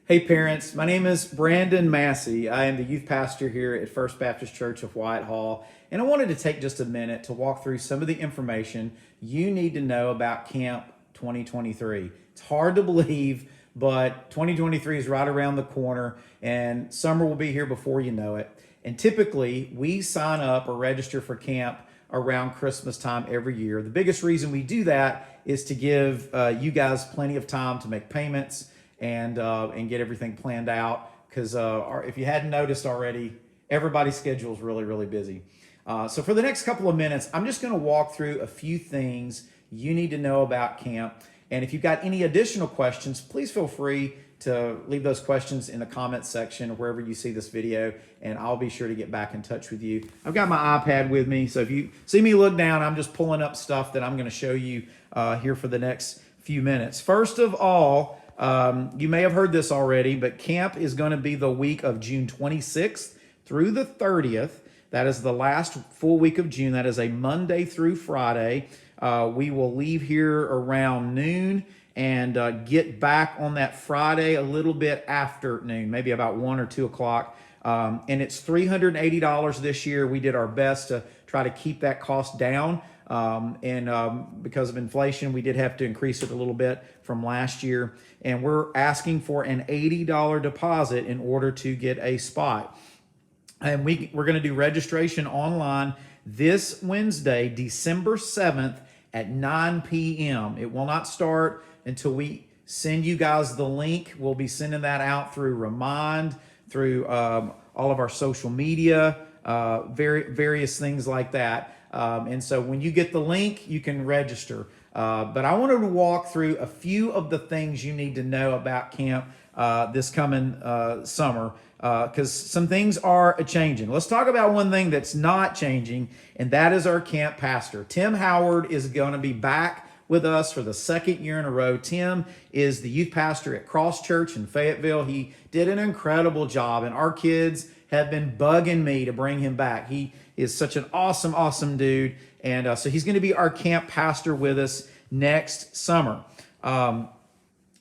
Hey parents, my name is Brandon Massey. I am the youth pastor here at First Baptist Church of Whitehall, and I wanted to take just a minute to walk through some of the information you need to know about Camp 2023. It's hard to believe, but 2023 is right around the corner, and summer will be here before you know it. And typically, we sign up or register for camp around Christmas time every year. The biggest reason we do that is to give you guys plenty of time to make payments and get everything planned out, because if you hadn't noticed already, everybody's schedule is really busy. So for the next couple of minutes, I'm just going to walk through a few things you need to know about camp. And if you've got any additional questions, please feel free to leave those questions in the comments section or wherever you see this video, and I'll be sure to get back in touch with you. I've got my iPad with me, so if you see me look down, I'm just pulling up stuff that I'm going to show you here for the next few minutes. First of all, you may have heard this already, but camp is going to be the week of June 26th through the 30th. That is the last full week of June. That is a Monday through Friday. We will leave here around noon and get back on that Friday a little bit after noon, maybe about 1 or 2 o'clock. And it's $380 this year. We did our best to try to keep that cost down. Because of inflation, we did have to increase it a little bit from last year. And we're asking for an $80 deposit in order to get a spot. And we're going to do registration online this Wednesday, December 7th at 9 p.m. It will not start until we send you guys the link. We'll be sending that out through Remind, through all of our social media, various things like that. And so when you get the link, you can register. But I wanted to walk through a few of the things you need to know about camp this coming summer, because some things are changing. Let's talk about one thing that's not changing, and that is our camp pastor. Tim Howard is going to be back with us for the second year in a row. Tim is the youth pastor at Cross Church in Fayetteville. He did an incredible job, and our kids have been bugging me to bring him back. He is such an awesome dude. And so he's going to be our camp pastor with us next summer. And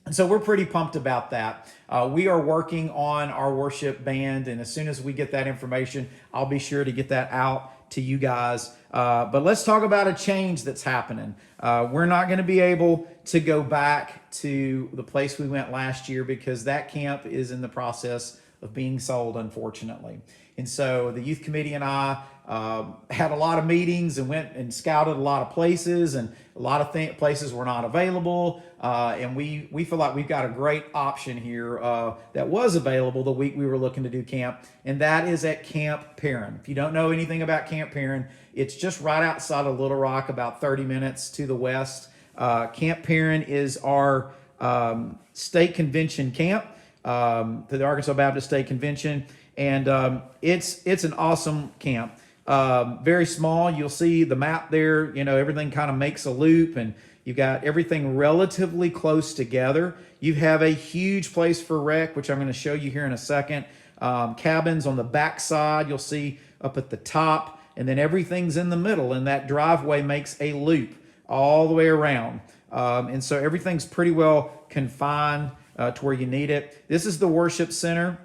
so we're pretty pumped about that. We are working on our worship band, and as soon as we get that information, I'll be sure to get that out to you guys. But let's talk about a change that's happening. We're not going to be able to go back to the place we went last year because that camp is in the process of being sold, unfortunately. And so the youth committee and I had a lot of meetings and went and scouted a lot of places, and a lot of places were not available. And we feel like we've got a great option here that was available the week we were looking to do camp, and that is at Camp Perrin. If you don't know anything about Camp Perrin, it's just right outside of Little Rock, about 30 minutes to the west. Camp Perrin is our state convention camp, to the Arkansas Baptist State Convention, and it's an awesome camp. Very small. You'll see the map there. You know, everything kind of makes a loop, and you've got everything relatively close together. You have a huge place for rec, which I'm going to show you here in a second. Cabins on the back side, you'll see up at the top, and then everything's in the middle, and that driveway makes a loop all the way around. And so everything's pretty well confined to where you need it. This is the worship center.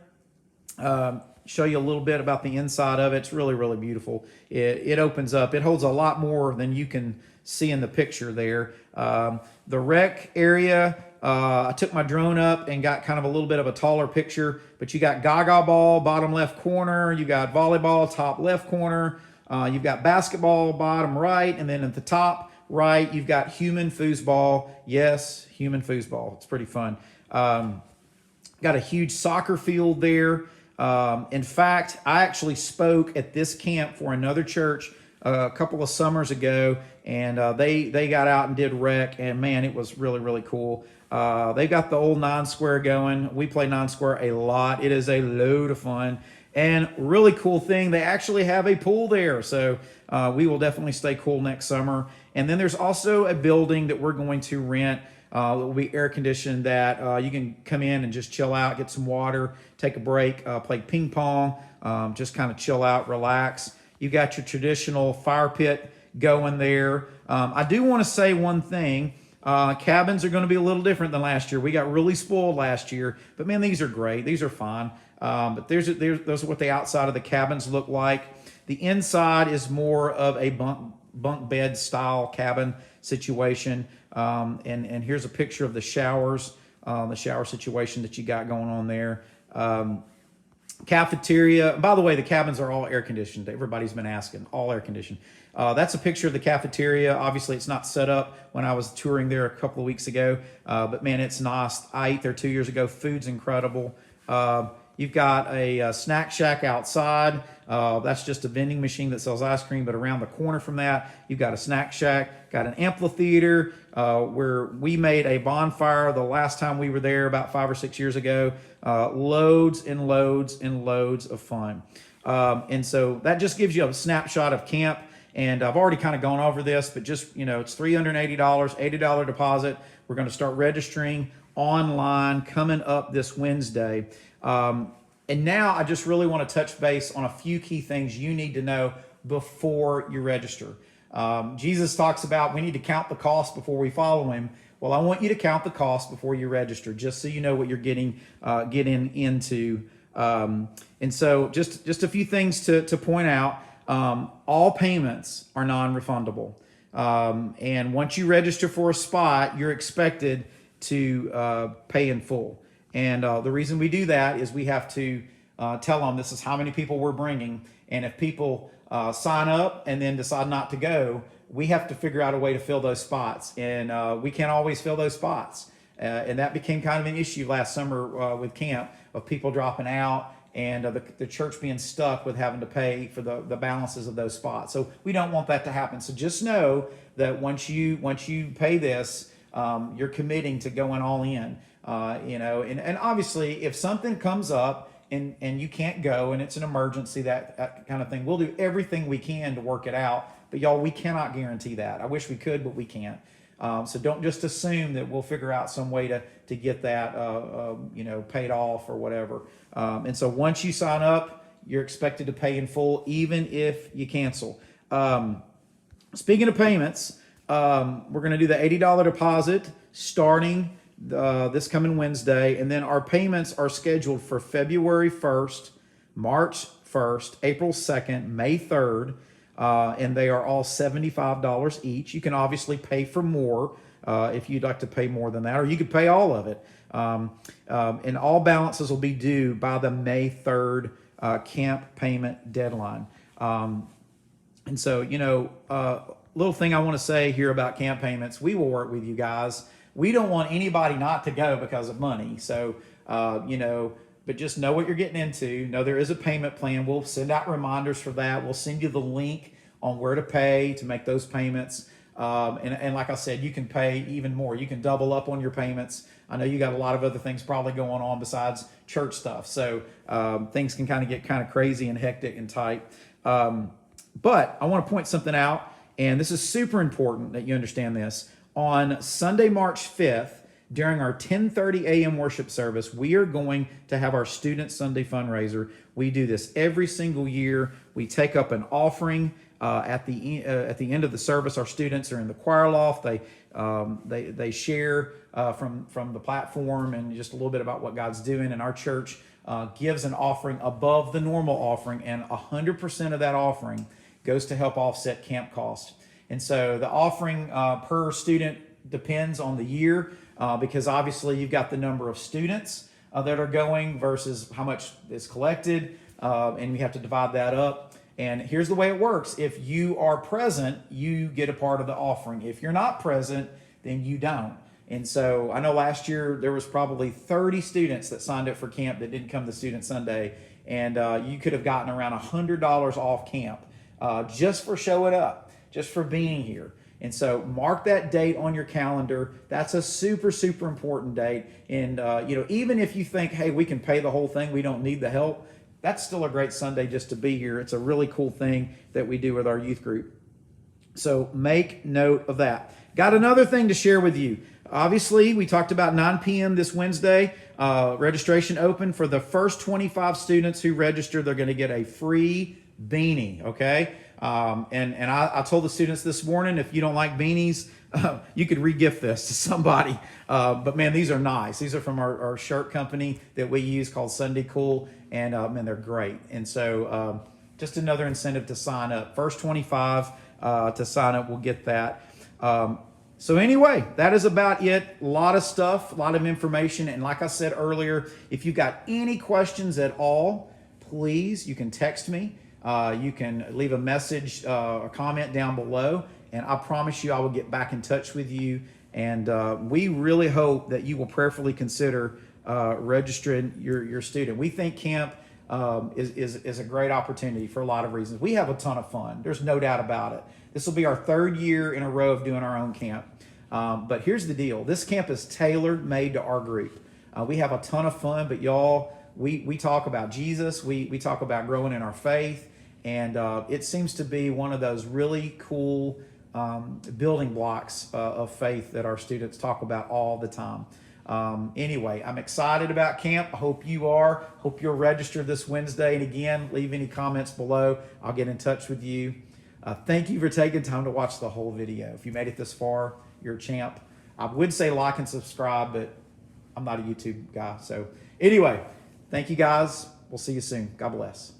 Show you a little bit about the inside of it. It's really beautiful. It opens up. It holds a lot more than you can see in the picture there. The rec area, I took my drone up and got kind of a little bit of a taller picture, but you got gaga ball, bottom left corner. You got volleyball, top left corner. You've got basketball, bottom right. And then at the top right, you've got human foosball. Yes, human foosball. It's pretty fun. Got a huge soccer field there. In fact, I actually spoke at this camp for another church a couple of summers ago, and they got out and did rec, and man, it was really cool. They got the old 9 square going. We play 9 square a lot. It is a load of fun, and really cool thing, they actually have a pool there, so we will definitely stay cool next summer. And then there's also a building that we're going to rent. It will be air conditioned, that you can come in and just chill out, get some water, take a break, play ping pong, just kind of chill out, relax. You got your traditional fire pit going there. I do want to say one thing. Cabins are going to be a little different than last year. We got really spoiled last year, but man, these are great. These are fine. But those are what the outside of the cabins look like. The inside is more of a bunk bed style cabin situation. And here's a picture of the showers, the shower situation that you got going on there. Cafeteria. By the way, the cabins are all air conditioned. Everybody's been asking, all air conditioned. That's a picture of the cafeteria. Obviously, it's not set up when I was touring there a couple of weeks ago, but man, it's nice. I ate there 2 years ago. Food's incredible. You've got a snack shack outside. That's just a vending machine that sells ice cream, but around the corner from that, you've got a snack shack, got an amphitheater where we made a bonfire the last time we were there about 5 or 6 years ago. Loads and loads and loads of fun. And so that just gives you a snapshot of camp. And I've already kind of gone over this, but just, it's $380, $80 deposit. We're going to start registering online coming up this Wednesday. And now I just really want to touch base on a few key things you need to know before you register. Jesus talks about we need to count the cost before we follow him. Well, I want you to count the cost before you register, just so you know what you're getting into. And so just a few things to point out. All payments are non-refundable. And once you register for a spot, you're expected to pay in full. And the reason we do that is we have to tell them this is how many people we're bringing. And if people sign up and then decide not to go, we have to figure out a way to fill those spots. And we can't always fill those spots. And that became kind of an issue last summer with camp, of people dropping out and the church being stuck with having to pay for the balances of those spots. So we don't want that to happen. So just know that once you pay this, you're committing to going all in. And obviously if something comes up and you can't go and it's an emergency, that kind of thing, we'll do everything we can to work it out. But y'all, we cannot guarantee that. I wish we could, but we can't. So don't just assume that we'll figure out some way to get that, paid off or whatever. And so once you sign up, you're expected to pay in full, even if you cancel. Speaking of payments, we're going to do the $80 deposit starting this coming Wednesday. And then our payments are scheduled for February 1st, March 1st, April 2nd, May 3rd. And they are all $75 each. You can obviously pay for more if you'd like to pay more than that, or you could pay all of it. And all balances will be due by the May 3rd camp payment deadline. And so, little thing I want to say here about camp payments, we will work with you guys. We don't want anybody not to go because of money. So, but just know what you're getting into. Know there is a payment plan. We'll send out reminders for that. We'll send you the link on where to pay to make those payments. And like I said, you can pay even more. You can double up on your payments. I know you got a lot of other things probably going on besides church stuff. So things can kind of get kind of crazy and hectic and tight. But I want to point something out, and this is super important that you understand this. On Sunday, March 5th, during our 10:30 a.m. worship service, we are going to have our Student Sunday fundraiser. We do this every single year. We take up an offering at the end of the service. Our students are in the choir loft. They share from the platform and just a little bit about what God's doing. And our church gives an offering above the normal offering, and 100% of that offering goes to help offset camp costs. And so the offering per student depends on the year. Because obviously you've got the number of students that are going versus how much is collected, and we have to divide that up. And here's the way it works. If you are present, you get a part of the offering. If you're not present, then you don't. And so I know last year there was probably 30 students that signed up for camp that didn't come to Student Sunday, and you could have gotten around $100 off camp just for showing up, just for being here. And so mark that date on your calendar. That's a super, super important date. And, even if you think, hey, we can pay the whole thing, we don't need the help, that's still a great Sunday just to be here. It's a really cool thing that we do with our youth group. So make note of that. Got another thing to share with you. Obviously, we talked about 9 p.m. this Wednesday. Registration open for the first 25 students who register. They're going to get a free beanie, okay? And I told the students this morning, if you don't like beanies, you could re-gift this to somebody. But man, these are nice. These are from our shirt company that we use called Sunday Cool, and man, they're great. And so just another incentive to sign up. First 25 to sign up will get that. So anyway, that is about it. A lot of stuff, a lot of information. And like I said earlier, if you've got any questions at all, please, you can text me. You can leave a message, a comment down below, and I promise you I will get back in touch with you. And we really hope that you will prayerfully consider registering your student. We think camp is a great opportunity for a lot of reasons. We have a ton of fun. There's no doubt about it. This will be our 3rd year in a row of doing our own camp. But here's the deal. This camp is tailor-made to our group. We have a ton of fun, but y'all, we talk about Jesus. We talk about growing in our faith. And it seems to be one of those really cool building blocks of faith that our students talk about all the time. Anyway, I'm excited about camp. I hope you are. Hope you'll register this Wednesday. And again, leave any comments below. I'll get in touch with you. Thank you for taking time to watch the whole video. If you made it this far, you're a champ. I would say like and subscribe, but I'm not a YouTube guy. So anyway, thank you guys. We'll see you soon. God bless.